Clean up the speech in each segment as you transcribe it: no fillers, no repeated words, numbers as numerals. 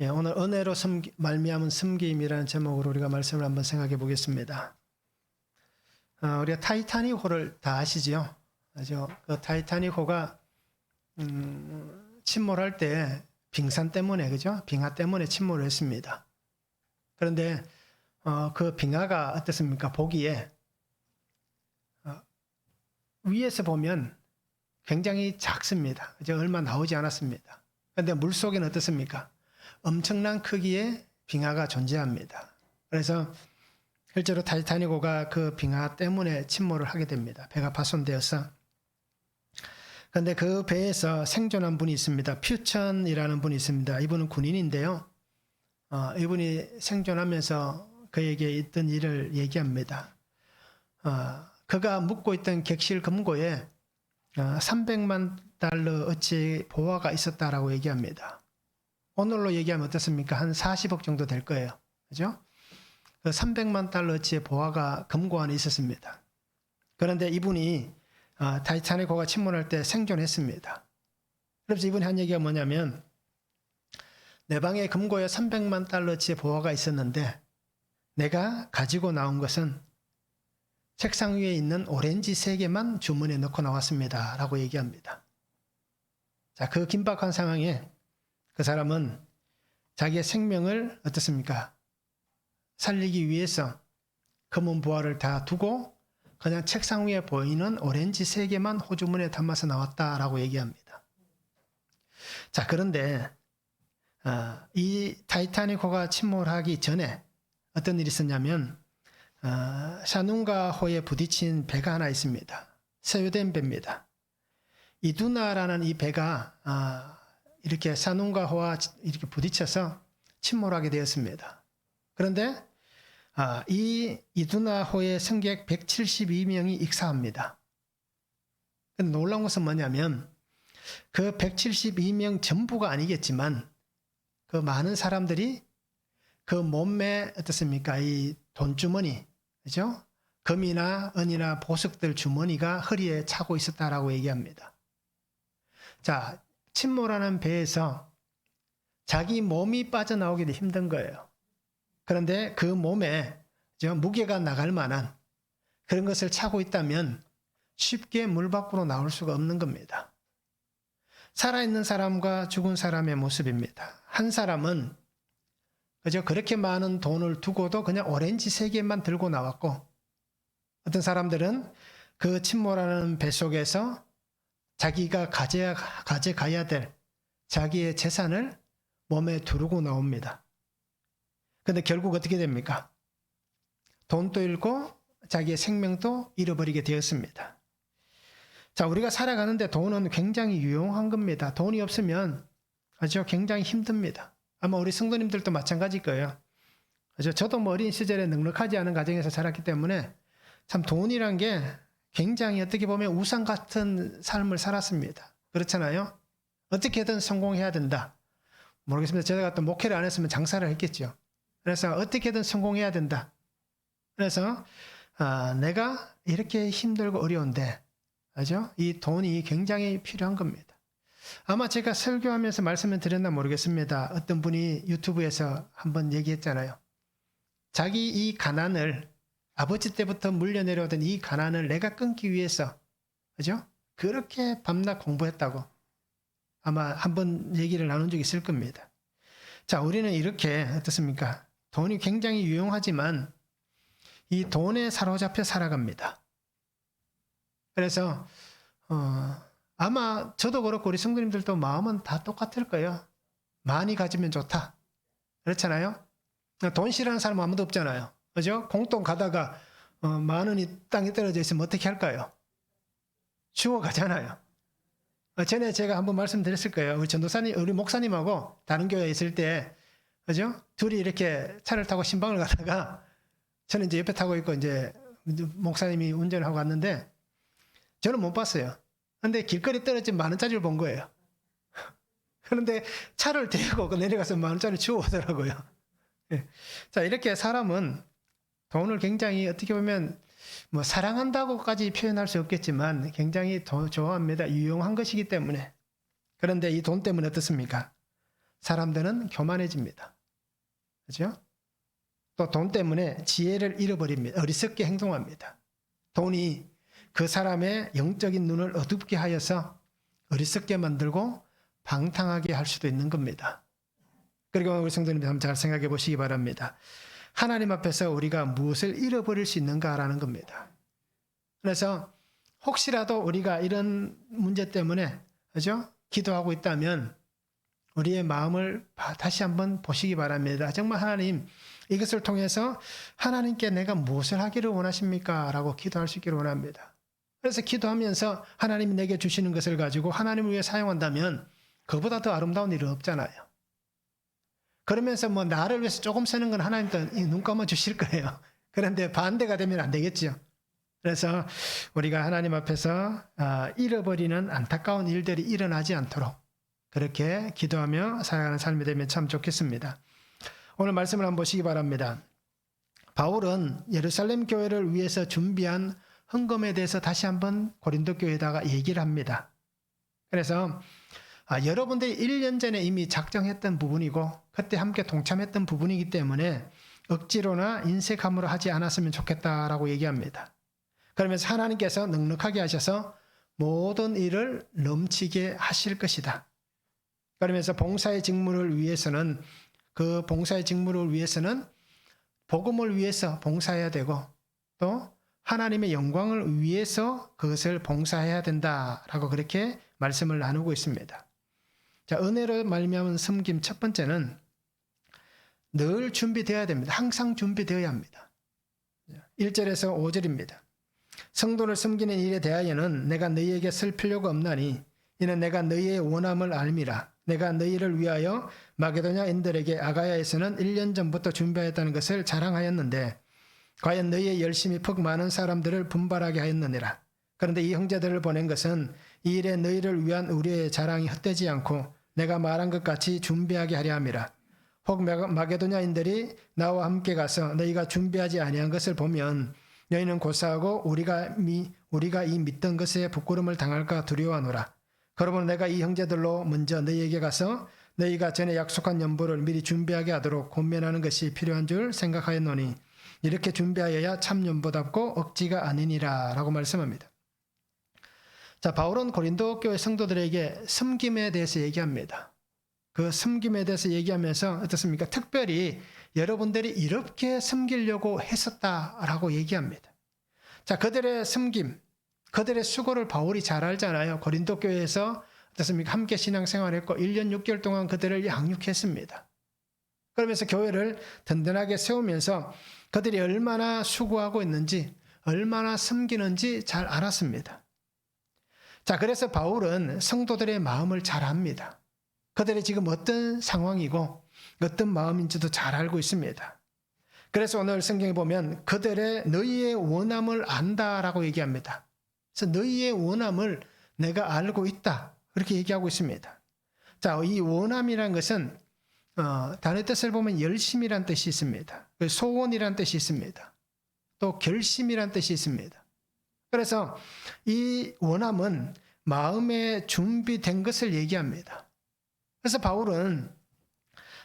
예, 오늘 은혜로 말미암은 섬김이라는 제목으로 우리가 말씀을 한번 생각해 보겠습니다. 우리가 타이타닉호를 다 아시죠? 그 타이타닉호가 침몰할 때 빙산 때문에, 그죠? 빙하 때문에 침몰을 했습니다. 그런데 그 빙하가 어떻습니까? 보기에 위에서 보면 굉장히 작습니다. 그죠? 얼마 나오지 않았습니다. 그런데 물 속에는 어떻습니까? 엄청난 크기의 빙하가 존재합니다. 그래서 실제로 타이타닉호가 그 빙하 때문에 침몰을 하게 됩니다. 배가 파손되어서. 그런데 그 배에서 생존한 분이 있습니다. 퓨천이라는 분이 있습니다. 이분은 군인인데요. 이분이 생존하면서 그에게 있던 일을 얘기합니다. 그가 묵고 있던 객실 금고에 300만 달러어치 보화가 있었다라고 얘기합니다. 오늘로 얘기하면 어떻습니까? 한 40억 정도 될 거예요. 그죠? 300만 달러어치의 보화가 금고 안에 있었습니다. 그런데 이분이 타이타닉호가 침몰할 때 생존했습니다. 그래서 이분이 한 얘기가 뭐냐면, 내 방에 금고에 300만 달러어치의 보화가 있었는데 내가 가지고 나온 것은 책상 위에 있는 오렌지 3개만 주머니에 넣고 나왔습니다. 라고 얘기합니다. 자, 그 긴박한 상황에 그 사람은 자기의 생명을 어떻습니까? 살리기 위해서 검은 보화를 다 두고 그냥 책상 위에 보이는 오렌지 3개만 호주머니에 담아서 나왔다라고 얘기합니다. 자, 그런데 이 타이타닉호가 침몰하기 전에 어떤 일이 있었냐면 샤눈가호에 부딪힌 배가 하나 있습니다. 소유된 배입니다. 이두나라는 이 배가 이렇게 샤눈가호와 이렇게 부딪혀서 침몰하게 되었습니다. 그런데 이 이두나호의 승객 172명이 익사합니다. 놀라운 것은 뭐냐면 그 172명 전부가 아니겠지만 그 많은 사람들이 그 몸에 어떻습니까? 이 돈주머니, 그죠? 금이나 은이나 보석들 주머니가 허리에 차고 있었다라고 얘기합니다. 자, 침몰하는 배에서 자기 몸이 빠져나오기도 힘든 거예요. 그런데 그 몸에 무게가 나갈 만한 그런 것을 차고 있다면 쉽게 물 밖으로 나올 수가 없는 겁니다. 살아있는 사람과 죽은 사람의 모습입니다. 한 사람은 그저 그렇게 많은 돈을 두고도 그냥 오렌지 3개만 들고 나왔고, 어떤 사람들은 그 침몰하는 배 속에서 자기가 가져가야 될 자기의 재산을 몸에 두르고 나옵니다. 그런데 결국 어떻게 됩니까? 돈도 잃고 자기의 생명도 잃어버리게 되었습니다. 자, 우리가 살아가는데 돈은 굉장히 유용한 겁니다. 돈이 없으면 아주 굉장히 힘듭니다. 아마 우리 성도님들도 마찬가지일 거예요. 저도 어린 시절에 넉넉하지 않은 가정에서 자랐기 때문에 참 돈이란 게 굉장히 어떻게 보면 우상 같은 삶을 살았습니다. 그렇잖아요? 어떻게든 성공해야 된다. 모르겠습니다. 제가 또 목회를 안 했으면 장사를 했겠죠. 그래서 어떻게든 성공해야 된다. 그래서 내가 이렇게 힘들고 어려운데, 그죠? 이 돈이 굉장히 필요한 겁니다. 아마 제가 설교하면서 말씀을 드렸나 모르겠습니다. 어떤 분이 유튜브에서 한번 얘기했잖아요. 자기 이 가난을, 아버지 때부터 물려내려오던 이 가난을 내가 끊기 위해서, 그죠? 그렇게 밤낮 공부했다고 아마 한번 얘기를 나눈 적이 있을 겁니다. 자, 우리는 이렇게 어떻습니까? 돈이 굉장히 유용하지만 이 돈에 사로잡혀 살아갑니다. 그래서 아마 저도 그렇고 우리 성도님들도 마음은 다 똑같을 거예요. 많이 가지면 좋다. 그렇잖아요? 돈 싫어하는 사람 아무도 없잖아요. 그죠? 공동 가다가 10,000원이 땅에 떨어져 있으면 어떻게 할까요? 주워 가잖아요. 전에 제가 한번 말씀드렸을 거예요. 우리 전도사님, 우리 목사님하고 다른 교회에 있을 때, 그죠? 둘이 이렇게 차를 타고 신방을 가다가 저는 이제 옆에 타고 있고 이제 목사님이 운전을 하고 왔는데 저는 못 봤어요. 근데 길거리 떨어진 10,000원짜리를 본 거예요. 그런데 차를 대고 내려가서 10,000원짜리 주워 오더라고요. 자, 이렇게 사람은 돈을 굉장히 어떻게 보면 사랑한다고까지 표현할 수 없겠지만 굉장히 좋아합니다. 유용한 것이기 때문에. 그런데 이 돈 때문에 어떻습니까? 사람들은 교만해집니다. 그렇죠? 또 돈 때문에 지혜를 잃어버립니다. 어리석게 행동합니다. 돈이 그 사람의 영적인 눈을 어둡게 하여서 어리석게 만들고 방탕하게 할 수도 있는 겁니다. 그리고 우리 성도님들 한번 잘 생각해 보시기 바랍니다. 하나님 앞에서 우리가 무엇을 잃어버릴 수 있는가라는 겁니다. 그래서 혹시라도 우리가 이런 문제 때문에 그죠? 기도하고 있다면 우리의 마음을 다시 한번 보시기 바랍니다. 정말 하나님, 이것을 통해서 하나님께 내가 무엇을 하기를 원하십니까? 라고 기도할 수 있기를 원합니다. 그래서 기도하면서 하나님이 내게 주시는 것을 가지고 하나님을 위해 사용한다면 그보다 더 아름다운 일은 없잖아요. 그러면서 뭐 나를 위해서 조금 쓰는 건 하나님도 눈 감아 주실 거예요. 그런데 반대가 되면 안 되겠죠. 그래서 우리가 하나님 앞에서 잃어버리는 안타까운 일들이 일어나지 않도록 그렇게 기도하며 살아가는 삶이 되면 참 좋겠습니다. 오늘 말씀을 한번 보시기 바랍니다. 바울은 예루살렘 교회를 위해서 준비한 헌금에 대해서 다시 한번 고린도 교회에다가 얘기를 합니다. 그래서 여러분들이 1년 전에 이미 작정했던 부분이고 그때 함께 동참했던 부분이기 때문에 억지로나 인색함으로 하지 않았으면 좋겠다라고 얘기합니다. 그러면서 하나님께서 넉넉하게 하셔서 모든 일을 넘치게 하실 것이다. 그러면서 봉사의 직무를 위해서는 복음을 위해서 봉사해야 되고 또 하나님의 영광을 위해서 그것을 봉사해야 된다라고 그렇게 말씀을 나누고 있습니다. 자, 은혜로 말미암은 섬김 첫 번째는 늘 준비되어야 됩니다. 항상 준비되어야 합니다. 1절에서 5절입니다. 성도를 섬기는 일에 대하여는 내가 너희에게 쓸 필요가 없나니 이는 내가 너희의 원함을 알미라. 내가 너희를 위하여 마게도냐인들에게 아가야에서는 1년 전부터 준비하였다는 것을 자랑하였는데 과연 너희의 열심이 퍽 많은 사람들을 분발하게 하였느니라. 그런데 이 형제들을 보낸 것은 이 일에 너희를 위한 우리의 자랑이 헛되지 않고 내가 말한 것 같이 준비하게 하려 함이라. 혹 마게도냐인들이 나와 함께 가서 너희가 준비하지 아니한 것을 보면 너희는 고사하고 우리가 이 믿던 것에 부끄러움을 당할까 두려워하노라. 그러므로 내가 이 형제들로 먼저 너희에게 가서 너희가 전에 약속한 연보를 미리 준비하게 하도록 권면하는 것이 필요한 줄 생각하였노니 이렇게 준비하여야 참 연보답고 억지가 아니니라 라고 말씀합니다. 자, 바울은 고린도 교회 성도들에게 섬김에 대해서 얘기합니다. 그 섬김에 대해서 얘기하면서 어떻습니까? 특별히 여러분들이 이렇게 섬기려고 했었다라고 얘기합니다. 자, 그들의 섬김, 그들의 수고를 바울이 잘 알잖아요. 고린도 교회에서 어떻습니까? 함께 신앙생활했고 1년 6개월 동안 그들을 양육했습니다. 그러면서 교회를 든든하게 세우면서 그들이 얼마나 수고하고 있는지, 얼마나 섬기는지 잘 알았습니다. 자, 그래서 바울은 성도들의 마음을 잘 압니다. 그들이 지금 어떤 상황이고 어떤 마음인지도 잘 알고 있습니다. 그래서 오늘 성경에 보면 그들의 너희의 원함을 안다라고 얘기합니다. 그래서 너희의 원함을 내가 알고 있다. 그렇게 얘기하고 있습니다. 자, 이 원함이란 것은 단어 뜻을 보면 열심이란 뜻이 있습니다. 소원이란 뜻이 있습니다. 또 결심이란 뜻이 있습니다. 그래서 이 원함은 마음에 준비된 것을 얘기합니다. 그래서 바울은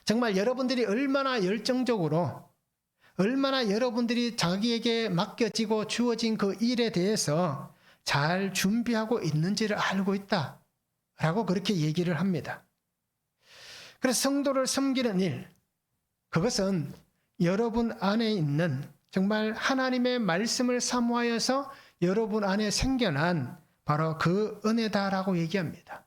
정말 여러분들이 얼마나 열정적으로 얼마나 여러분들이 자기에게 맡겨지고 주어진 그 일에 대해서 잘 준비하고 있는지를 알고 있다라고 그렇게 얘기를 합니다. 그래서 성도를 섬기는 일, 그것은 여러분 안에 있는 정말 하나님의 말씀을 사모하여서 여러분 안에 생겨난 바로 그 은혜다라고 얘기합니다.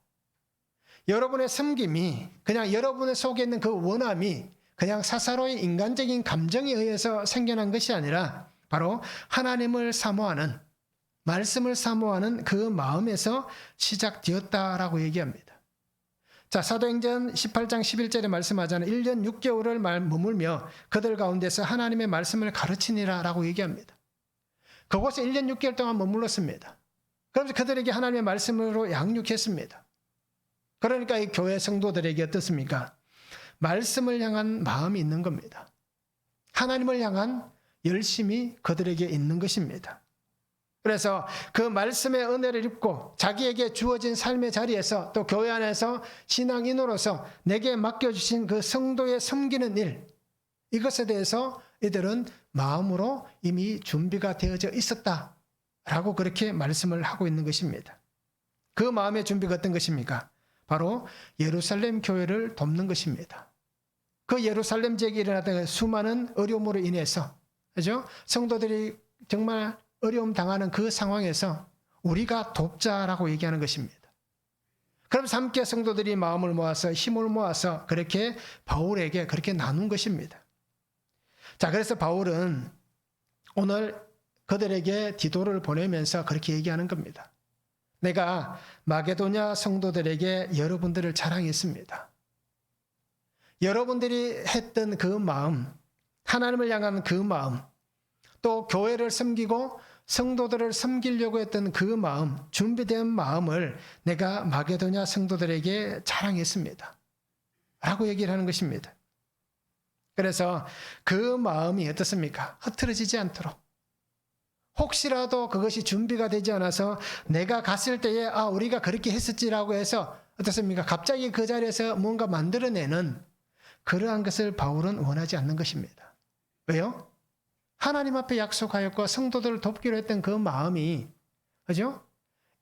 여러분의 섬김이 그냥 여러분의 속에 있는 그 원함이 그냥 사사로이 인간적인 감정에 의해서 생겨난 것이 아니라 바로 하나님을 사모하는, 말씀을 사모하는 그 마음에서 시작되었다라고 얘기합니다. 자, 사도행전 18장 11절에 말씀하자는 1년 6개월을 머물며 그들 가운데서 하나님의 말씀을 가르치니라 라고 얘기합니다. 그곳에 1년 6개월 동안 머물렀습니다. 그러면서 그들에게 하나님의 말씀으로 양육했습니다. 그러니까 이 교회 성도들에게 어떻습니까? 말씀을 향한 마음이 있는 겁니다. 하나님을 향한 열심이 그들에게 있는 것입니다. 그래서 그 말씀의 은혜를 입고 자기에게 주어진 삶의 자리에서 또 교회 안에서 신앙인으로서 내게 맡겨주신 그 성도의 섬기는 일, 이것에 대해서 이들은 마음으로 이미 준비가 되어져 있었다라고 그렇게 말씀을 하고 있는 것입니다. 그 마음의 준비가 어떤 것입니까? 바로 예루살렘 교회를 돕는 것입니다. 그 예루살렘 지역에 일어났던 수많은 어려움으로 인해서, 그죠? 성도들이 정말 어려움 당하는 그 상황에서 우리가 돕자라고 얘기하는 것입니다. 그러면서 함께 성도들이 마음을 모아서 힘을 모아서 그렇게 바울에게 그렇게 나눈 것입니다. 자, 그래서 바울은 오늘 그들에게 디도를 보내면서 그렇게 얘기하는 겁니다. 내가 마게도냐 성도들에게 여러분들을 자랑했습니다. 여러분들이 했던 그 마음, 하나님을 향한 그 마음, 또 교회를 섬기고 성도들을 섬기려고 했던 그 마음, 준비된 마음을 내가 마게도냐 성도들에게 자랑했습니다. 라고 얘기를 하는 것입니다. 그래서 그 마음이 어떻습니까? 흐트러지지 않도록. 혹시라도 그것이 준비가 되지 않아서 내가 갔을 때에 우리가 그렇게 했었지라고 해서 어떻습니까? 갑자기 그 자리에서 뭔가 만들어내는 그러한 것을 바울은 원하지 않는 것입니다. 왜요? 하나님 앞에 약속하였고 성도들을 돕기로 했던 그 마음이, 그죠?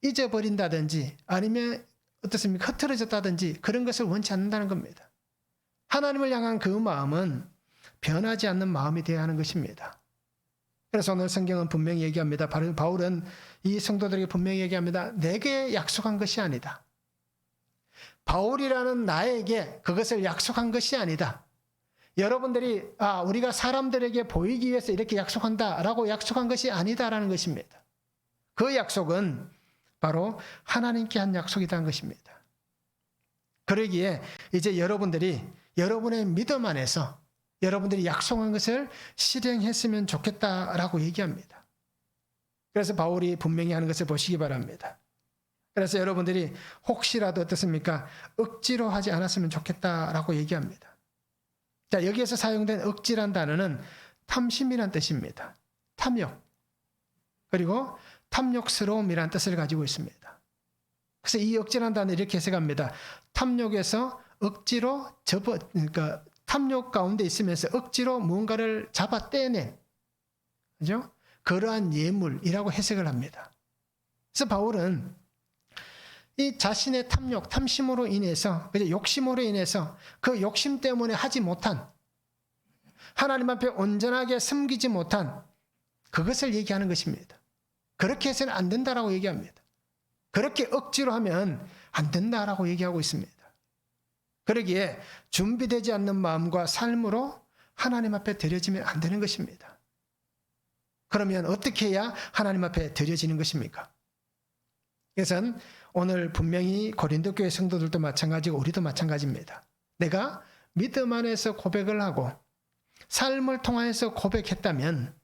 잊어버린다든지 아니면 어떻습니까? 흐트러졌다든지 그런 것을 원치 않는다는 겁니다. 하나님을 향한 그 마음은 변하지 않는 마음이 되어야 하는 것입니다. 그래서 오늘 성경은 분명히 얘기합니다. 바울은 이 성도들에게 분명히 얘기합니다. 내게 약속한 것이 아니다. 바울이라는 나에게 그것을 약속한 것이 아니다. 여러분들이 우리가 사람들에게 보이기 위해서 이렇게 약속한다라고 약속한 것이 아니다라는 것입니다. 그 약속은 바로 하나님께 한 약속이라는 것입니다. 그러기에 이제 여러분들이 여러분의 믿음 안에서 여러분들이 약속한 것을 실행했으면 좋겠다라고 얘기합니다. 그래서 바울이 분명히 하는 것을 보시기 바랍니다. 그래서 여러분들이 혹시라도 어떻습니까? 억지로 하지 않았으면 좋겠다라고 얘기합니다. 자, 여기에서 사용된 억지란 단어는 탐심이란 뜻입니다. 탐욕. 그리고 탐욕스러움이란 뜻을 가지고 있습니다. 그래서 이 억지란 단어 이렇게 해석합니다. 탐욕에서 억지로 그러니까 탐욕 가운데 있으면서 억지로 무언가를 잡아 떼낸, 그죠? 그러한 예물이라고 해석을 합니다. 그래서 바울은 이 자신의 탐욕, 탐심으로 인해서, 욕심으로 인해서 그 욕심 때문에 하지 못한, 하나님 앞에 온전하게 섬기지 못한 그것을 얘기하는 것입니다. 그렇게 해서는 안 된다라고 얘기합니다. 그렇게 억지로 하면 안 된다라고 얘기하고 있습니다. 그러기에 준비되지 않는 마음과 삶으로 하나님 앞에 드려지면 안 되는 것입니다. 그러면 어떻게 해야 하나님 앞에 드려지는 것입니까? 그래서 오늘 분명히 고린도 교회 성도들도 마찬가지고 우리도 마찬가지입니다. 내가 믿음 안에서 고백을 하고 삶을 통해서 고백했다면,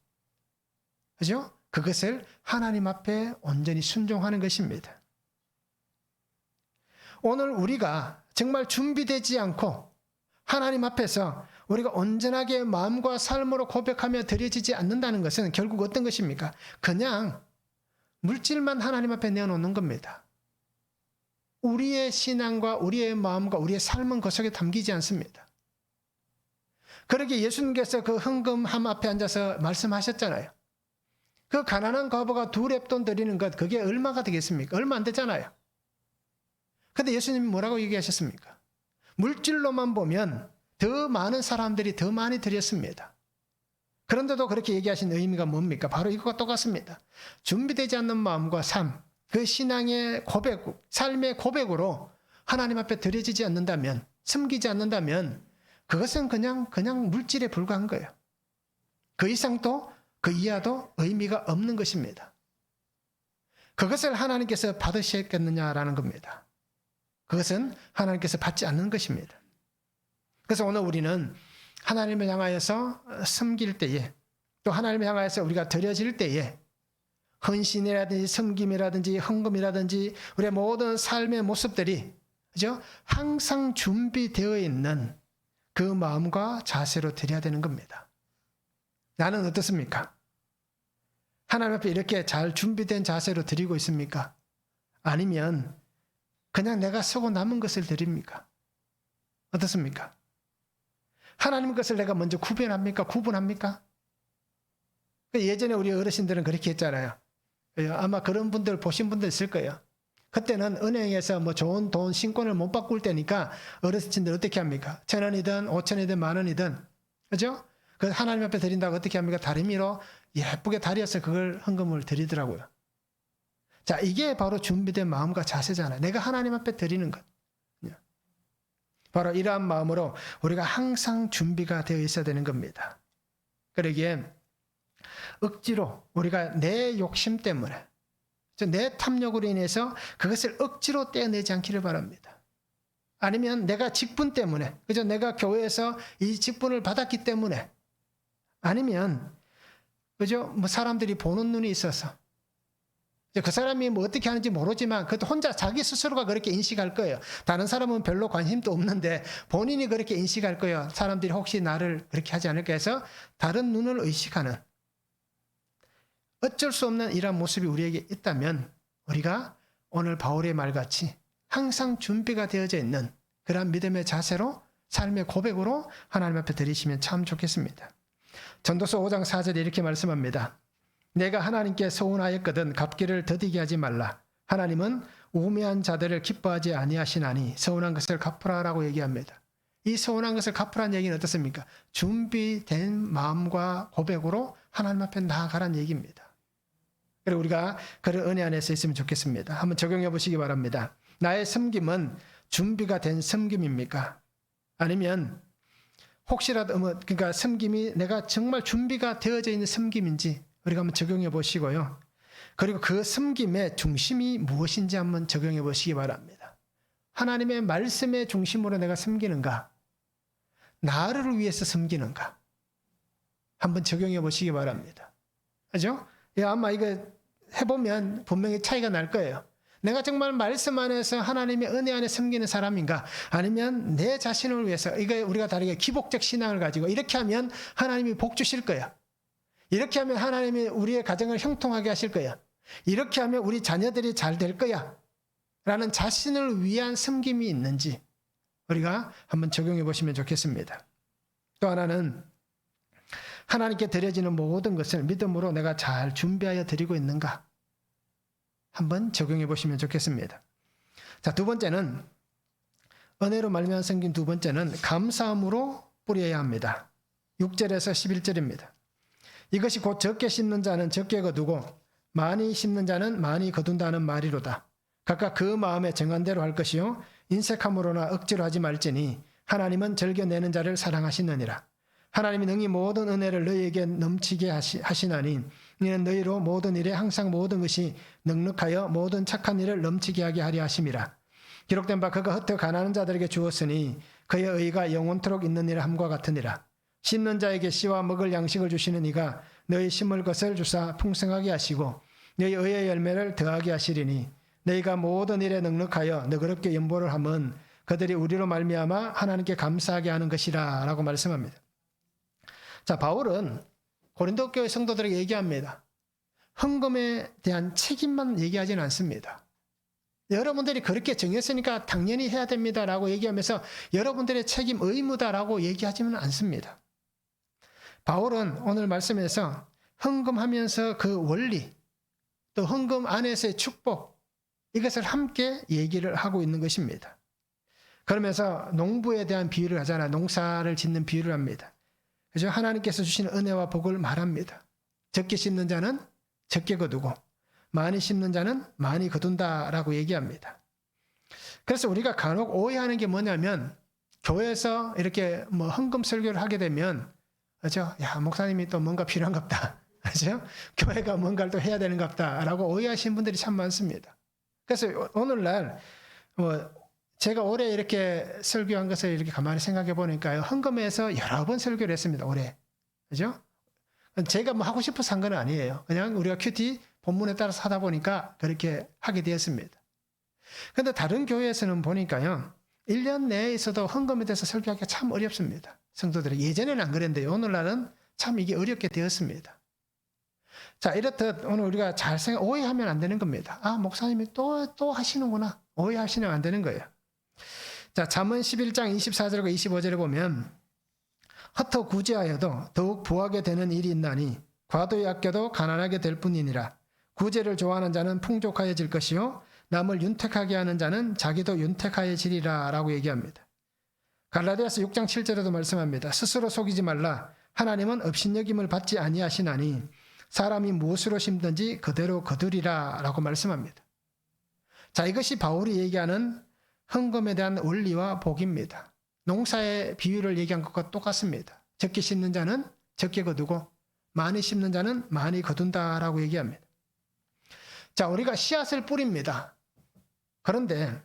그죠? 그것을 하나님 앞에 온전히 순종하는 것입니다. 오늘 우리가 정말 준비되지 않고 하나님 앞에서 우리가 온전하게 마음과 삶으로 고백하며 드려지지 않는다는 것은 결국 어떤 것입니까? 그냥 물질만 하나님 앞에 내어놓는 겁니다. 우리의 신앙과 우리의 마음과 우리의 삶은 그 속에 담기지 않습니다. 그러기에 예수님께서 그 헌금함 앞에 앉아서 말씀하셨잖아요. 그 가난한 과부가 2렙돈 드리는 것, 그게 얼마가 되겠습니까? 얼마 안 되잖아요. 근데 예수님이 뭐라고 얘기하셨습니까? 물질로만 보면 더 많은 사람들이 더 많이 드렸습니다. 그런데도 그렇게 얘기하신 의미가 뭡니까? 바로 이것과 똑같습니다. 준비되지 않는 마음과 삶, 그 신앙의 고백, 삶의 고백으로 하나님 앞에 드려지지 않는다면, 섬기지 않는다면 그것은 그냥 물질에 불과한 거예요. 그 이상도 그 이하도 의미가 없는 것입니다. 그것을 하나님께서 받으셨겠느냐라는 겁니다. 그것은 하나님께서 받지 않는 것입니다. 그래서 오늘 우리는 하나님을 향하여서 섬길 때에, 또 하나님을 향하여서 우리가 드려질 때에 헌신이라든지 섬김이라든지 헌금이라든지 우리의 모든 삶의 모습들이, 그죠? 항상 준비되어 있는 그 마음과 자세로 드려야 되는 겁니다. 나는 어떻습니까? 하나님 앞에 이렇게 잘 준비된 자세로 드리고 있습니까? 아니면 그냥 내가 쓰고 남은 것을 드립니까? 어떻습니까? 하나님 것을 내가 먼저 구별합니까? 구분합니까? 예전에 우리 어르신들은 그렇게 했잖아요. 아마 그런 분들 보신 분들 있을 거예요. 그때는 은행에서 뭐 좋은 돈, 신권을 못 바꿀 때니까 어르신들 어떻게 합니까? 1,000원이든 5,000원이든 10,000원이든, 그죠? 그 하나님 앞에 드린다고 어떻게 합니까? 다리미로 예쁘게 다려서 그걸 헌금을 드리더라고요. 자, 이게 바로 준비된 마음과 자세잖아요. 내가 하나님 앞에 드리는 것. 바로 이러한 마음으로 우리가 항상 준비가 되어 있어야 되는 겁니다. 그러기에 억지로 우리가 내 욕심 때문에, 내 탐욕으로 인해서 그것을 억지로 떼어내지 않기를 바랍니다. 아니면 내가 직분 때문에, 그죠? 내가 교회에서 이 직분을 받았기 때문에, 아니면 그죠? 뭐 사람들이 보는 눈이 있어서, 그 사람이 뭐 어떻게 하는지 모르지만 그것도 혼자 자기 스스로가 그렇게 인식할 거예요. 다른 사람은 별로 관심도 없는데 본인이 그렇게 인식할 거예요. 사람들이 혹시 나를 그렇게 하지 않을까 해서 다른 눈을 의식하는, 어쩔 수 없는 이런 모습이 우리에게 있다면 우리가 오늘 바울의 말같이 항상 준비가 되어져 있는 그런 믿음의 자세로, 삶의 고백으로 하나님 앞에 드리시면 참 좋겠습니다. 전도서 5장 4절에 이렇게 말씀합니다. 내가 하나님께 서운하였거든 갚기를 더디게 하지 말라. 하나님은 우매한 자들을 기뻐하지 아니하시나니 서운한 것을 갚으라라고 얘기합니다. 이 서운한 것을 갚으라는 얘기는 어떻습니까? 준비된 마음과 고백으로 하나님 앞에 나아가라는 얘기입니다. 그리고 우리가 그런 은혜 안에서 있으면 좋겠습니다. 한번 적용해 보시기 바랍니다. 나의 섬김은 준비가 된 섬김입니까? 아니면 혹시라도 그러니까 섬김이 내가 정말 준비가 되어져 있는 섬김인지 우리가 한번 적용해 보시고요. 그리고 그 섬김의 중심이 무엇인지 한번 적용해 보시기 바랍니다. 하나님의 말씀의 중심으로 내가 섬기는가? 나를 위해서 섬기는가? 한번 적용해 보시기 바랍니다. 그죠? 아마 이거 해보면 분명히 차이가 날 거예요. 내가 정말 말씀 안에서 하나님의 은혜 안에 섬기는 사람인가? 아니면 내 자신을 위해서, 이거 우리가 다르게 기복적 신앙을 가지고 이렇게 하면 하나님이 복 주실 거야. 이렇게 하면 하나님이 우리의 가정을 형통하게 하실 거야. 이렇게 하면 우리 자녀들이 잘 될 거야. 라는 자신을 위한 섬김이 있는지 우리가 한번 적용해 보시면 좋겠습니다. 또 하나는 하나님께 드려지는 모든 것을 믿음으로 내가 잘 준비하여 드리고 있는가? 한번 적용해 보시면 좋겠습니다. 자, 두 번째는 은혜로 말미암아 생긴 두 번째는 감사함으로 뿌려야 합니다. 6절에서 11절입니다. 이것이 곧 적게 심는 자는 적게 거두고 많이 심는 자는 많이 거둔다는 말이로다. 각각 그 마음에 정한 대로 할 것이요 인색함으로나 억지로 하지 말지니 하나님은 즐겨내는 자를 사랑하시느니라. 하나님이 능히 모든 은혜를 너희에게 넘치게 하시나니 이는 너희로 모든 일에 항상 모든 것이 넉넉하여 모든 착한 일을 넘치게 하게 하려 하심이라. 기록된 바 그가 흩어 가난한 자들에게 주었으니 그의 의가 영원토록 있는 일 함과 같으니라. 심는 자에게 씨와 먹을 양식을 주시는 이가 너희 심을 것을 주사 풍성하게 하시고 너희 의의 열매를 더하게 하시리니 너희가 모든 일에 넉넉하여 너그럽게 연보를 하면 그들이 우리로 말미암아 하나님께 감사하게 하는 것이라 라고 말씀합니다. 자, 바울은 고린도 교회 성도들에게 얘기합니다. 헌금에 대한 책임만 얘기하지는 않습니다. 여러분들이 그렇게 정했으니까 당연히 해야 됩니다라고 얘기하면서 여러분들의 책임 의무다라고 얘기하지는 않습니다. 바울은 오늘 말씀에서 헌금하면서 그 원리, 또 헌금 안에서의 축복, 이것을 함께 얘기를 하고 있는 것입니다. 그러면서 농부에 대한 비유를 하잖아요. 농사를 짓는 비유를 합니다. 그래서 하나님께서 주시는 은혜와 복을 말합니다. 적게 심는 자는 적게 거두고 많이 심는 자는 많이 거둔다라고 얘기합니다. 그래서 우리가 간혹 오해하는 게 뭐냐면 교회에서 이렇게 뭐 헌금 설교를 하게 되면 그렇죠? 야, 목사님이 또 뭔가 필요한갑다. 그렇죠? 교회가 뭔가를 또 해야 되는갑다라고 오해하시는 분들이 참 많습니다. 그래서 오늘날 제가 올해 이렇게 설교한 것을 이렇게 가만히 생각해 보니까요. 헌금에서 여러 번 설교를 했습니다. 올해. 그죠? 제가 뭐 하고 싶어서 한 건 아니에요. 그냥 우리가 큐티 본문에 따라서 하다 보니까 그렇게 하게 되었습니다. 그런데 다른 교회에서는 보니까요. 1년 내에 있어도 헌금에 대해서 설교하기가 참 어렵습니다. 성도들이. 예전에는 안 그랬는데 오늘날은 참 이게 어렵게 되었습니다. 자, 이렇듯 오늘 우리가 잘 오해하면 안 되는 겁니다. 아, 목사님이 또 하시는구나. 오해하시면 안 되는 거예요. 자, 잠언 11장 24절과 25절에 보면 헛터 구제하여도 더욱 부하게 되는 일이 있나니 과도히 아껴도 가난하게 될 뿐이니라. 구제를 좋아하는 자는 풍족하여질 것이요 남을 윤택하게 하는 자는 자기도 윤택하여지리라 라고 얘기합니다. 갈라디아서 6장 7절에도 말씀합니다. 스스로 속이지 말라. 하나님은 업신여김을 받지 아니하시나니 사람이 무엇으로 심든지 그대로 거두리라 라고 말씀합니다. 자, 이것이 바울이 얘기하는 헌금에 대한 원리와 복입니다. 농사의 비유를 얘기한 것과 똑같습니다. 적게 심는 자는 적게 거두고 많이 심는 자는 많이 거둔다라고 얘기합니다. 자, 우리가 씨앗을 뿌립니다. 그런데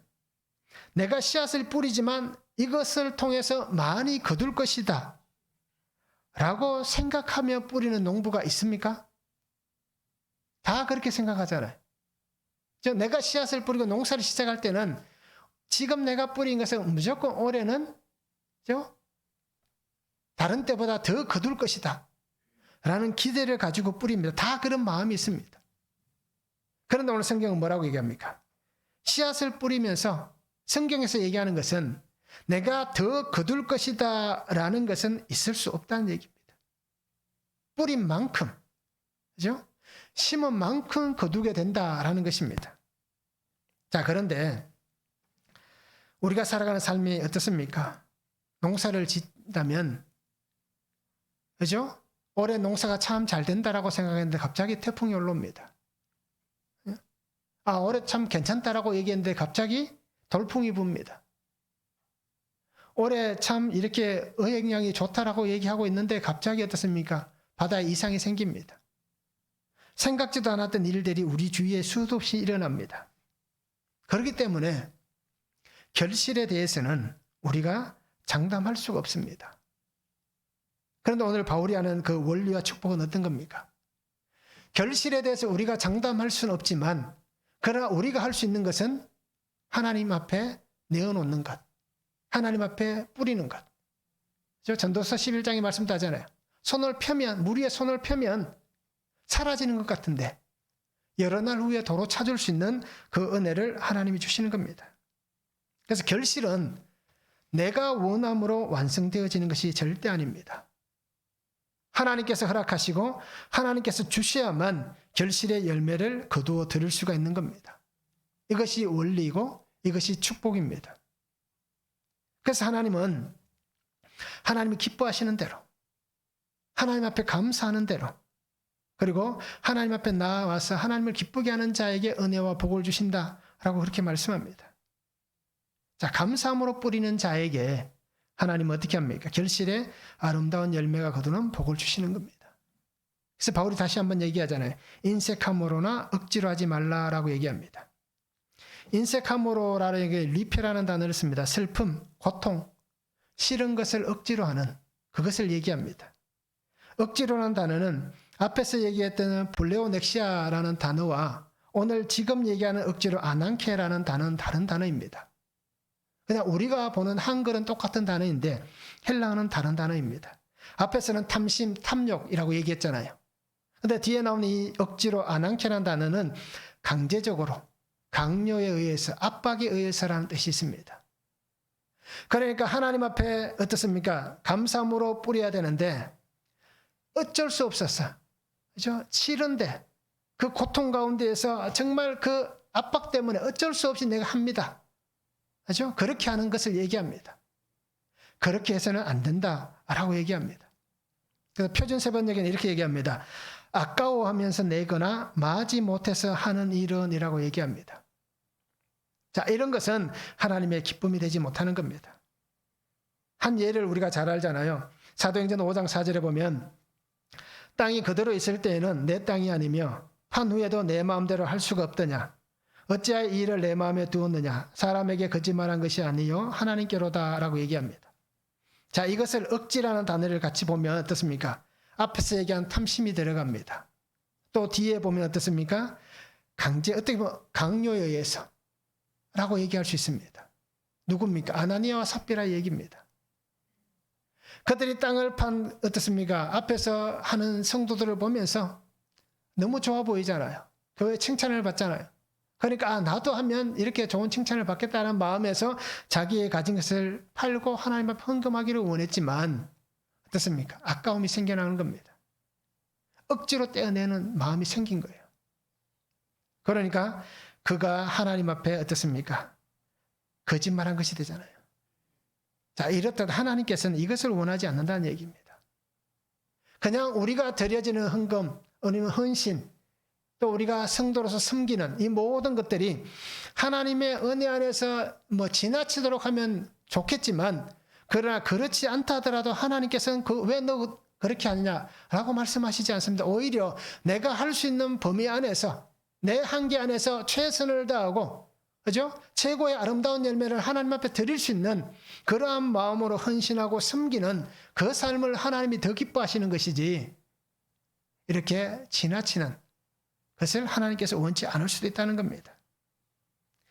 내가 씨앗을 뿌리지만 이것을 통해서 많이 거둘 것이다 라고 생각하며 뿌리는 농부가 있습니까? 다 그렇게 생각하잖아요. 내가 씨앗을 뿌리고 농사를 시작할 때는 지금 내가 뿌린 것은 무조건 올해는 다른 때보다 더 거둘 것이다 라는 기대를 가지고 뿌립니다. 다 그런 마음이 있습니다. 그런데 오늘 성경은 뭐라고 얘기합니까? 씨앗을 뿌리면서 성경에서 얘기하는 것은 내가 더 거둘 것이다 라는 것은 있을 수 없다는 얘기입니다. 뿌린 만큼, 그죠? 심은 만큼 거두게 된다라는 것입니다. 자, 그런데 우리가 살아가는 삶이 어떻습니까? 농사를 짓다면, 그죠? 올해 농사가 참 잘 된다라고 생각했는데 갑자기 태풍이 올라옵니다. 아, 올해 참 괜찮다라고 얘기했는데 갑자기 돌풍이 붑니다. 올해 참 이렇게 어획량이 좋다라고 얘기하고 있는데 갑자기 어떻습니까? 바다에 이상이 생깁니다. 생각지도 않았던 일들이 우리 주위에 수도 없이 일어납니다. 그렇기 때문에 결실에 대해서는 우리가 장담할 수가 없습니다. 그런데 오늘 바울이 하는 그 원리와 축복은 어떤 겁니까? 결실에 대해서 우리가 장담할 수는 없지만 그러나 우리가 할 수 있는 것은 하나님 앞에 내어놓는 것, 하나님 앞에 뿌리는 것. 전도서 11장의 말씀도 하잖아요. 손을 펴면, 물 위에 손을 펴면 사라지는 것 같은데 여러 날 후에 도로 찾을 수 있는 그 은혜를 하나님이 주시는 겁니다. 그래서 결실은 내가 원함으로 완성되어지는 것이 절대 아닙니다. 하나님께서 허락하시고 하나님께서 주셔야만 결실의 열매를 거두어 들을 수가 있는 겁니다. 이것이 원리이고 이것이 축복입니다. 그래서 하나님은 하나님이 기뻐하시는 대로, 하나님 앞에 감사하는 대로, 그리고 하나님 앞에 나와서 하나님을 기쁘게 하는 자에게 은혜와 복을 주신다라고 그렇게 말씀합니다. 자, 감사함으로 뿌리는 자에게 하나님은 어떻게 합니까? 결실에 아름다운 열매가 거두는 복을 주시는 겁니다. 그래서 바울이 다시 한번 얘기하잖아요. 인색함으로나 억지로 하지 말라라고 얘기합니다. 인색함으로라는 게 리페라는 단어를 씁니다. 슬픔, 고통, 싫은 것을 억지로 하는 그것을 얘기합니다. 억지로라는 단어는 앞에서 얘기했던 블레오넥시아라는 단어와 오늘 지금 얘기하는 억지로 아난케라는 단어는 다른 단어입니다. 그냥 우리가 보는 한글은 똑같은 단어인데 헬라어는 다른 단어입니다. 앞에서는 탐심, 탐욕이라고 얘기했잖아요. 근데 뒤에 나오는 이 억지로 아난케라는 단어는 강제적으로, 강요에 의해서, 압박에 의해서라는 뜻이 있습니다. 그러니까 하나님 앞에 어떻습니까? 감사함으로 뿌려야 되는데 어쩔 수 없었어. 그죠? 싫은데 그 고통 가운데에서 정말 그 압박 때문에 어쩔 수 없이 내가 합니다. 그죠? 그렇게 하는 것을 얘기합니다. 그렇게 해서는 안 된다라고 얘기합니다. 그래서 표준 세번역에는 이렇게 얘기합니다. 아까워하면서 내거나 마지 못해서 하는 일은이라고 얘기합니다. 자, 이런 것은 하나님의 기쁨이 되지 못하는 겁니다. 한 예를 우리가 잘 알잖아요. 사도행전 5장 4절에 보면 땅이 그대로 있을 때에는 내 땅이 아니며 판 후에도 내 마음대로 할 수가 없더냐. 어찌하여 이 일을 내 마음에 두었느냐. 사람에게 거짓말한 것이 아니요 하나님께로다 라고 얘기합니다. 자, 이것을 억지라는 단어를 같이 보면 어떻습니까? 앞에서 얘기한 탐심이 들어갑니다. 또 뒤에 보면 어떻습니까? 어떻게 보면 강요에 의해서 라고 얘기할 수 있습니다. 누굽니까? 아나니아와 삽비라 얘기입니다. 그들이 땅을 판 어떻습니까? 앞에서 하는 성도들을 보면서 너무 좋아 보이잖아요. 교회 칭찬을 받잖아요. 그러니까 나도 하면 이렇게 좋은 칭찬을 받겠다는 마음에서 자기의 가진 것을 팔고 하나님 앞에 헌금하기를 원했지만 어떻습니까? 아까움이 생겨나는 겁니다. 억지로 떼어내는 마음이 생긴 거예요. 그러니까 그가 하나님 앞에 어떻습니까? 거짓말한 것이 되잖아요. 자, 이렇듯 하나님께서는 이것을 원하지 않는다는 얘기입니다. 그냥 우리가 드려지는 헌금, 아니면 헌신, 또 우리가 성도로서 섬기는 이 모든 것들이 하나님의 은혜 안에서 지나치도록 하면 좋겠지만, 그러나 그렇지 않다 하더라도 하나님께서는 왜 너 그렇게 하느냐라고 말씀하시지 않습니다. 오히려 내가 할 수 있는 범위 안에서, 내 한계 안에서 최선을 다하고, 그죠? 최고의 아름다운 열매를 하나님 앞에 드릴 수 있는 그러한 마음으로 헌신하고 섬기는 그 삶을 하나님이 더 기뻐하시는 것이지, 이렇게 지나치는 것을 하나님께서 원치 않을 수도 있다는 겁니다.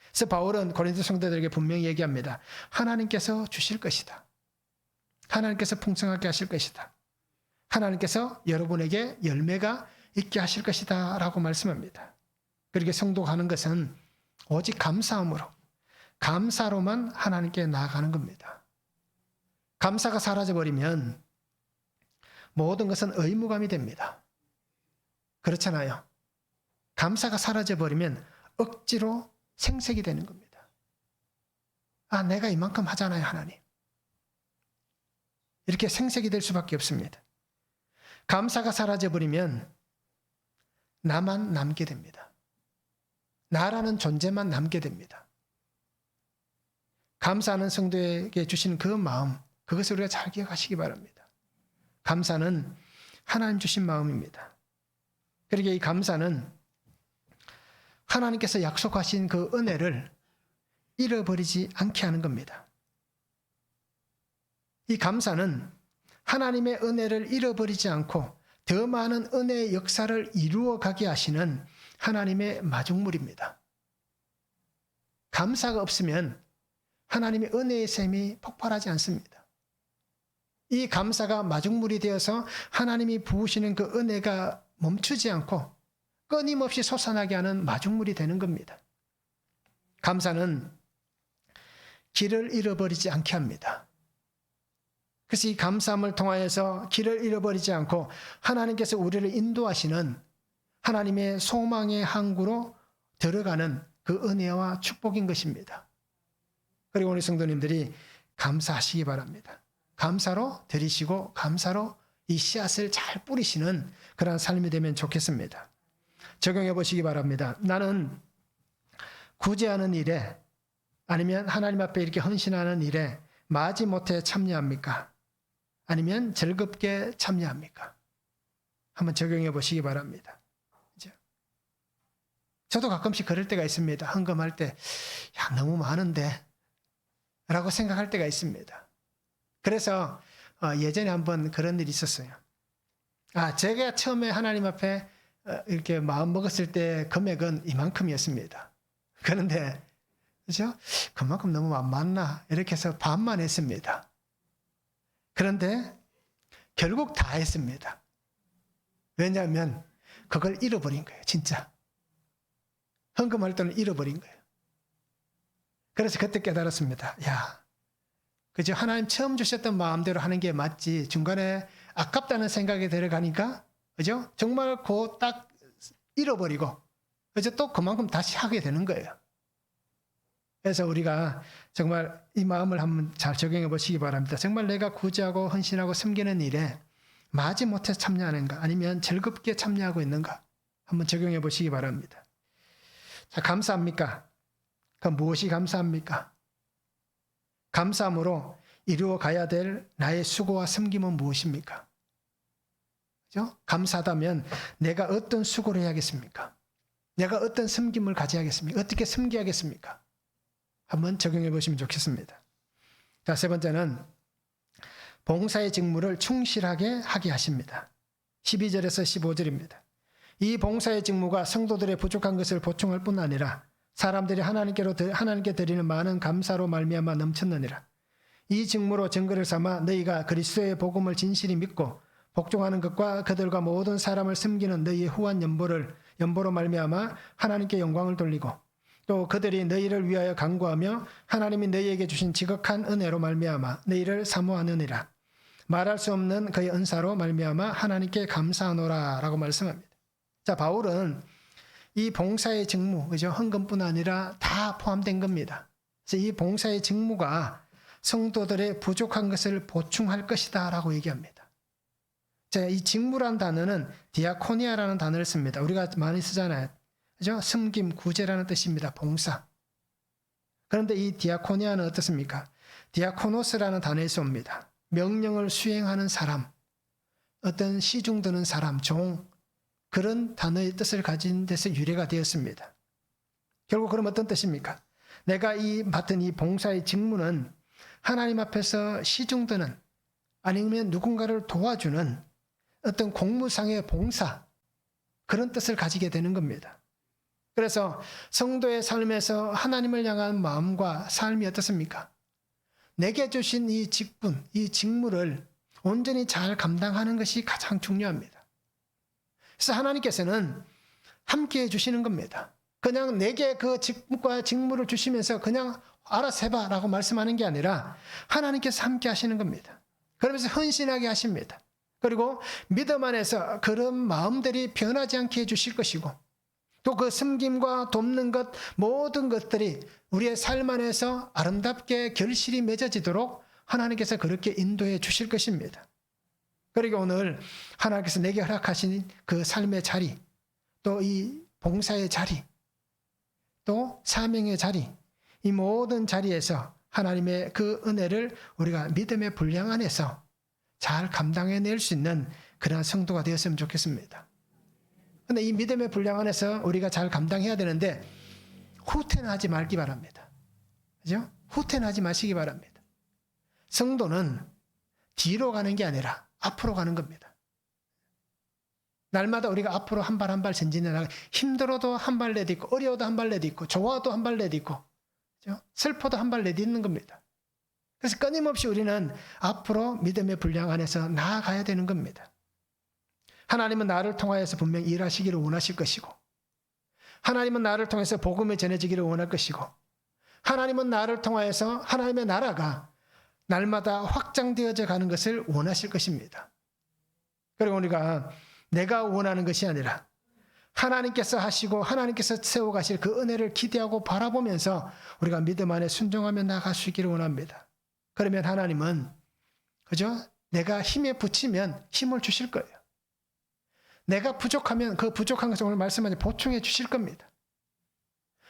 그래서 바울은 고린도 성도들에게 분명히 얘기합니다. 하나님께서 주실 것이다. 하나님께서 풍성하게 하실 것이다. 하나님께서 여러분에게 열매가 있게 하실 것이다 라고 말씀합니다. 그렇게 성도가 하는 것은 오직 감사함으로, 감사로만 하나님께 나아가는 겁니다. 감사가 사라져버리면 모든 것은 의무감이 됩니다. 그렇잖아요. 감사가 사라져버리면 억지로 생색이 되는 겁니다. 아, 내가 이만큼 하잖아요, 하나님. 이렇게 생색이 될 수밖에 없습니다. 감사가 사라져버리면 나만 남게 됩니다. 나라는 존재만 남게 됩니다. 감사하는 성도에게 주신 그 마음, 그것을 우리가 잘 기억하시기 바랍니다. 감사는 하나님 주신 마음입니다. 그러게 이 감사는 하나님께서 약속하신 그 은혜를 잃어버리지 않게 하는 겁니다. 이 감사는 하나님의 은혜를 잃어버리지 않고 더 많은 은혜의 역사를 이루어가게 하시는 하나님의 마중물입니다. 감사가 없으면 하나님의 은혜의 샘이 폭발하지 않습니다. 이 감사가 마중물이 되어서 하나님이 부으시는 그 은혜가 멈추지 않고 끊임없이 솟아나게 하는 마중물이 되는 겁니다. 감사는 길을 잃어버리지 않게 합니다. 그래서 이 감사함을 통하여서 길을 잃어버리지 않고 하나님께서 우리를 인도하시는 하나님의 소망의 항구로 들어가는 그 은혜와 축복인 것입니다. 그리고 우리 성도님들이 감사하시기 바랍니다. 감사로 드리시고 감사로 이 씨앗을 잘 뿌리시는 그런 삶이 되면 좋겠습니다. 적용해 보시기 바랍니다. 나는 구제하는 일에, 아니면 하나님 앞에 이렇게 헌신하는 일에 마지못해 참여합니까? 아니면 즐겁게 참여합니까? 한번 적용해 보시기 바랍니다. 그죠? 저도 가끔씩 그럴 때가 있습니다. 헌금할 때, 야, 너무 많은데? 라고 생각할 때가 있습니다. 그래서 예전에 한번 그런 일이 있었어요. 제가 처음에 하나님 앞에 이렇게 마음 먹었을 때 금액은 이만큼이었습니다. 그런데, 그죠? 그만큼 너무 안 많나? 이렇게 해서 반만 했습니다. 그런데 결국 다 했습니다. 왜냐하면 그걸 잃어버린 거예요, 진짜. 헌금할 때는 잃어버린 거예요. 그래서 그때 깨달았습니다. 야, 그죠? 하나님 처음 주셨던 마음대로 하는 게 맞지. 중간에 아깝다는 생각이 들어가니까, 그죠? 정말 그 딱 잃어버리고, 그죠? 또 그만큼 다시 하게 되는 거예요. 그래서 우리가 정말 이 마음을 한번 잘 적용해 보시기 바랍니다. 정말 내가 구제하고 헌신하고 섬기는 일에 마지못해 참여하는가, 아니면 즐겁게 참여하고 있는가, 한번 적용해 보시기 바랍니다. 자, 감사합니까? 그럼 무엇이 감사합니까? 감사함으로 이루어 가야 될 나의 수고와 섬김은 무엇입니까? 그죠? 감사하다면 내가 어떤 수고를 해야겠습니까? 내가 어떤 섬김을 가져야겠습니까? 어떻게 섬겨야겠습니까? 한번 적용해 보시면 좋겠습니다. 자, 세 번째는 봉사의 직무를 충실하게 하게 하십니다. 12절에서 15절입니다. 이 봉사의 직무가 성도들의 부족한 것을 보충할 뿐 아니라 사람들이 하나님께 드리는 많은 감사로 말미암아 넘쳤느니라. 이 직무로 증거를 삼아 너희가 그리스도의 복음을 진실히 믿고 복종하는 것과 그들과 모든 사람을 섬기는 너희의 후한 연보로 말미암아 하나님께 영광을 돌리고 또 그들이 너희를 위하여 간구하며 하나님이 너희에게 주신 지극한 은혜로 말미암아 너희를 사모하느니라. 말할 수 없는 그의 은사로 말미암아 하나님께 감사하노라 라고 말씀합니다. 자, 바울은 이 봉사의 직무, 그죠? 헌금뿐 아니라 다 포함된 겁니다. 그래서 이 봉사의 직무가 성도들의 부족한 것을 보충할 것이다 라고 얘기합니다. 자, 이 직무란 단어는 디아코니아라는 단어를 씁니다. 우리가 많이 쓰잖아요. 그죠? 섬김, 구제라는 뜻입니다. 봉사. 그런데 이 디아코니아는 어떻습니까? 디아코노스라는 단어에서 옵니다. 명령을 수행하는 사람, 어떤 시중 드는 사람, 종, 그런 단어의 뜻을 가진 데서 유래가 되었습니다. 결국 그럼 어떤 뜻입니까? 내가 맡은 이 봉사의 직무는 하나님 앞에서 시중 드는 아니면 누군가를 도와주는 어떤 공무상의 봉사, 그런 뜻을 가지게 되는 겁니다. 그래서 성도의 삶에서 하나님을 향한 마음과 삶이 어떻습니까? 내게 주신 이 직분, 이 직무를 온전히 잘 감당하는 것이 가장 중요합니다. 그래서 하나님께서는 함께 해주시는 겁니다. 그냥 내게 그 직무과 직무를 주시면서 그냥 알아서 해봐 라고 말씀하는 게 아니라 하나님께서 함께 하시는 겁니다. 그러면서 헌신하게 하십니다. 그리고 믿음 안에서 그런 마음들이 변하지 않게 해주실 것이고 또 그 섬김과 돕는 것 모든 것들이 우리의 삶 안에서 아름답게 결실이 맺어지도록 하나님께서 그렇게 인도해 주실 것입니다. 그리고 오늘 하나님께서 내게 허락하신 그 삶의 자리, 또 이 봉사의 자리, 또 사명의 자리, 이 모든 자리에서 하나님의 그 은혜를 우리가 믿음의 분량 안에서 잘 감당해낼 수 있는 그러한 성도가 되었으면 좋겠습니다. 그런데 이 믿음의 분량 안에서 우리가 잘 감당해야 되는데 후퇴는 하지 말기 바랍니다. 그죠? 후퇴는 하지 마시기 바랍니다. 성도는 뒤로 가는 게 아니라 앞으로 가는 겁니다. 날마다 우리가 앞으로 한 발 한 발 전진해 나가 힘들어도 한 발 내딛고 어려워도 한 발 내딛고 좋아도 한 발 내딛고 그죠? 슬퍼도 한 발 내딛는 겁니다. 그래서 끊임없이 우리는 앞으로 믿음의 분량 안에서 나아가야 되는 겁니다. 하나님은 나를 통하여서 분명히 일하시기를 원하실 것이고 하나님은 나를 통해서 복음이 전해지기를 원할 것이고 하나님은 나를 통하여서 하나님의 나라가 날마다 확장되어져 가는 것을 원하실 것입니다. 그리고 우리가 내가 원하는 것이 아니라 하나님께서 하시고 하나님께서 세워가실 그 은혜를 기대하고 바라보면서 우리가 믿음 안에 순종하며 나아갈 수 있기를 원합니다. 그러면 하나님은 그죠? 내가 힘에 부치면 힘을 주실 거예요. 내가 부족하면 그 부족한 것을 오늘 말씀하신 보충해 주실 겁니다.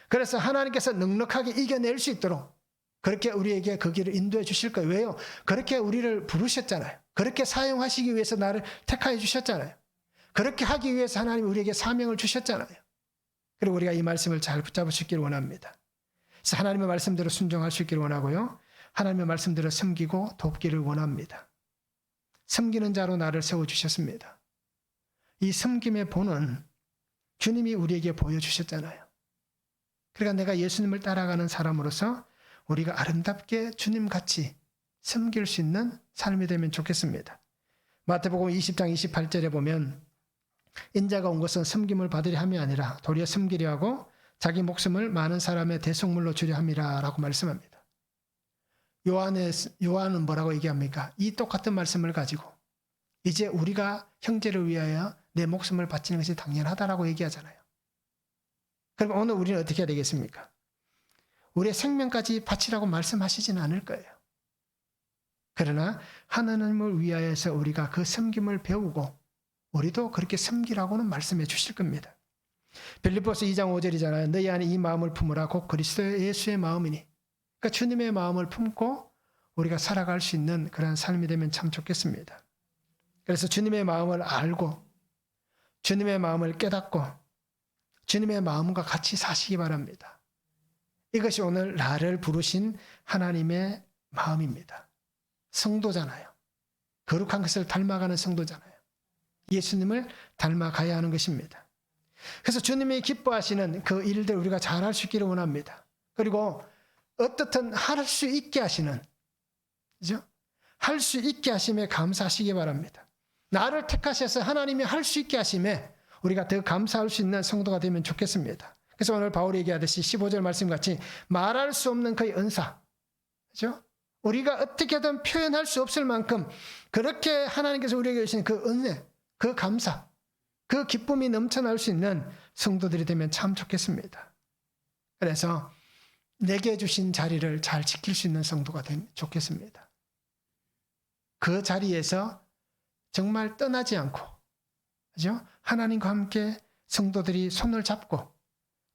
그래서 하나님께서 넉넉하게 이겨낼 수 있도록 그렇게 우리에게 그 길을 인도해 주실 거예요. 왜요? 그렇게 우리를 부르셨잖아요. 그렇게 사용하시기 위해서 나를 택하여 주셨잖아요. 그렇게 하기 위해서 하나님이 우리에게 사명을 주셨잖아요. 그리고 우리가 이 말씀을 잘 붙잡을 수 있기를 원합니다. 그래서 하나님의 말씀대로 순종할 수 있기를 원하고요. 하나님의 말씀대로 섬기고 돕기를 원합니다. 섬기는 자로 나를 세워주셨습니다. 이 섬김의 본은 주님이 우리에게 보여주셨잖아요. 그러니까 내가 예수님을 따라가는 사람으로서 우리가 아름답게 주님같이 섬길 수 있는 삶이 되면 좋겠습니다. 마태복음 20장 28절에 보면 인자가 온 것은 섬김을 받으려 함이 아니라 도리어 섬기려 하고 자기 목숨을 많은 사람의 대속물로 주려 함이라 라고 말씀합니다. 요한은 뭐라고 얘기합니까? 이 똑같은 말씀을 가지고 이제 우리가 형제를 위하여 내 목숨을 바치는 것이 당연하다라고 얘기하잖아요. 그럼 오늘 우리는 어떻게 해야 되겠습니까? 우리의 생명까지 바치라고 말씀하시지는 않을 거예요. 그러나 하나님을 위하여서 우리가 그 섬김을 배우고 우리도 그렇게 섬기라고는 말씀해 주실 겁니다. 빌립보서 2장 5절이잖아요. 너희 안에 이 마음을 품으라 곧 그리스도 예수의 마음이니. 그러니까 주님의 마음을 품고 우리가 살아갈 수 있는 그런 삶이 되면 참 좋겠습니다. 그래서 주님의 마음을 알고 주님의 마음을 깨닫고 주님의 마음과 같이 사시기 바랍니다. 이것이 오늘 나를 부르신 하나님의 마음입니다. 성도잖아요. 거룩한 것을 닮아가는 성도잖아요. 예수님을 닮아가야 하는 것입니다. 그래서 주님이 기뻐하시는 그 일들 우리가 잘할 수 있기를 원합니다. 그리고 어떻든 할 수 있게 하시는, 그죠? 할 수 있게 하심에 감사하시기 바랍니다. 나를 택하셔서 하나님이 할 수 있게 하심에 우리가 더 감사할 수 있는 성도가 되면 좋겠습니다. 그래서 오늘 바울이 얘기하듯이 15절 말씀같이 말할 수 없는 그의 은사, 그렇죠? 우리가 어떻게든 표현할 수 없을 만큼 그렇게 하나님께서 우리에게 주신 그 은혜, 그 감사, 그 기쁨이 넘쳐날 수 있는 성도들이 되면 참 좋겠습니다. 그래서 내게 주신 자리를 잘 지킬 수 있는 성도가 되면 좋겠습니다. 그 자리에서 정말 떠나지 않고, 그죠? 하나님과 함께 성도들이 손을 잡고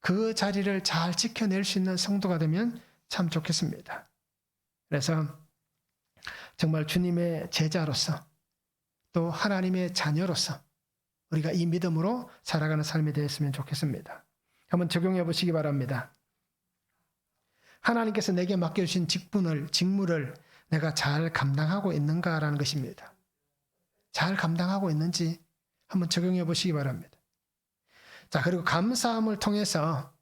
그 자리를 잘 지켜낼 수 있는 성도가 되면 참 좋겠습니다. 그래서 정말 주님의 제자로서 또 하나님의 자녀로서 우리가 이 믿음으로 살아가는 삶이 되었으면 좋겠습니다. 한번 적용해 보시기 바랍니다. 하나님께서 내게 맡겨주신 직무를 내가 잘 감당하고 있는가라는 것입니다. 잘 감당하고 있는지 한번 적용해 보시기 바랍니다. 자, 그리고 감사함을 통해서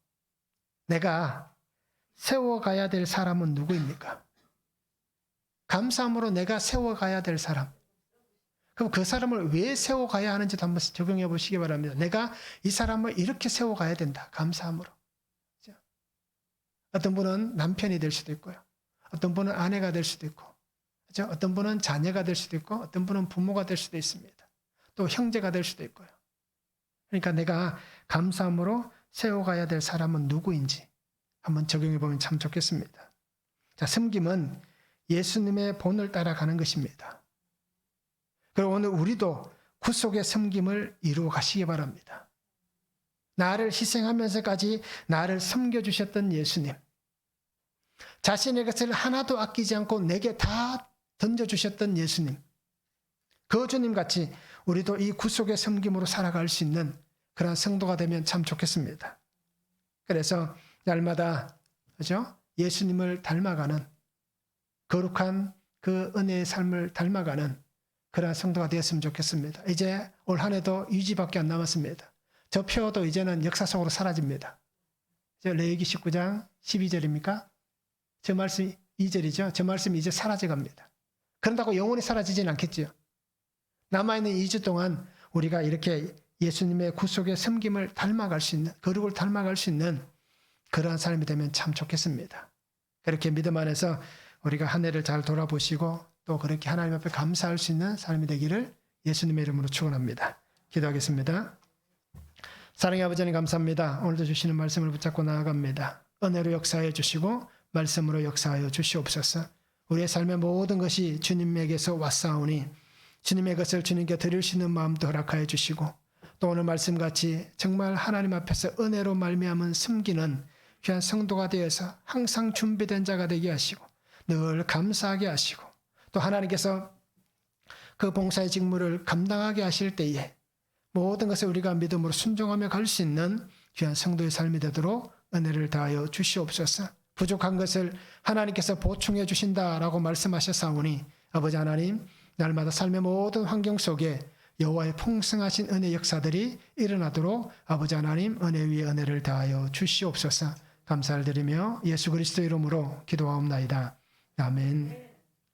내가 세워가야 될 사람은 누구입니까? 감사함으로 내가 세워가야 될 사람. 그럼 그 사람을 왜 세워가야 하는지도 한번 적용해 보시기 바랍니다. 내가 이 사람을 이렇게 세워가야 된다. 감사함으로. 그렇죠? 어떤 분은 남편이 될 수도 있고요. 어떤 분은 아내가 될 수도 있고, 그렇죠? 어떤 분은 자녀가 될 수도 있고, 어떤 분은 부모가 될 수도 있습니다. 또 형제가 될 수도 있고요. 그러니까 내가 감사함으로 세워가야 될 사람은 누구인지 한번 적용해 보면 참 좋겠습니다. 자, 섬김은 예수님의 본을 따라가는 것입니다. 그리고 오늘 우리도 구속의 섬김을 이루어 가시기 바랍니다. 나를 희생하면서까지 나를 섬겨주셨던 예수님, 자신의 것을 하나도 아끼지 않고 내게 다 던져주셨던 예수님, 그 주님같이 우리도 이 구속의 섬김으로 살아갈 수 있는 그런 성도가 되면 참 좋겠습니다. 그래서 날마다, 그죠? 예수님을 닮아가는 거룩한 그 은혜의 삶을 닮아가는 그런 성도가 되었으면 좋겠습니다. 이제 올 한 해도 유지밖에 안 남았습니다. 저 표도 이제는 역사 속으로 사라집니다. 레위기 19장 12절입니까? 저 말씀 2절이죠. 저 말씀이 이제 사라져갑니다. 그런다고 영원히 사라지진 않겠지요. 남아있는 2주 동안 우리가 이렇게 예수님의 구속의 섬김을 닮아갈 수 있는, 거룩을 닮아갈 수 있는 그러한 삶이 되면 참 좋겠습니다. 그렇게 믿음 안에서 우리가 한 해를 잘 돌아보시고 또 그렇게 하나님 앞에 감사할 수 있는 삶이 되기를 예수님의 이름으로 축원합니다. 기도하겠습니다. 사랑의 아버지 하나님 감사합니다. 오늘도 주시는 말씀을 붙잡고 나아갑니다. 은혜로 역사하여 주시고 말씀으로 역사하여 주시옵소서. 우리의 삶의 모든 것이 주님에게서 왔사오니 주님의 것을 주님께 드릴 수 있는 마음도 허락하여 주시고 또 오늘 말씀같이 정말 하나님 앞에서 은혜로 말미암은 섬기는 귀한 성도가 되어서 항상 준비된 자가 되게 하시고 늘 감사하게 하시고 또 하나님께서 그 봉사의 직무를 감당하게 하실 때에 모든 것을 우리가 믿음으로 순종하며 갈 수 있는 귀한 성도의 삶이 되도록 은혜를 다하여 주시옵소서. 부족한 것을 하나님께서 보충해 주신다라고 말씀하셨사오니 아버지 하나님 날마다 삶의 모든 환경 속에 여호와의 풍성하신 은혜 역사들이 일어나도록 아버지 하나님 은혜 위에 은혜를 다하여 주시옵소서. 감사를 드리며 예수 그리스도 이름으로 기도하옵나이다. 아멘.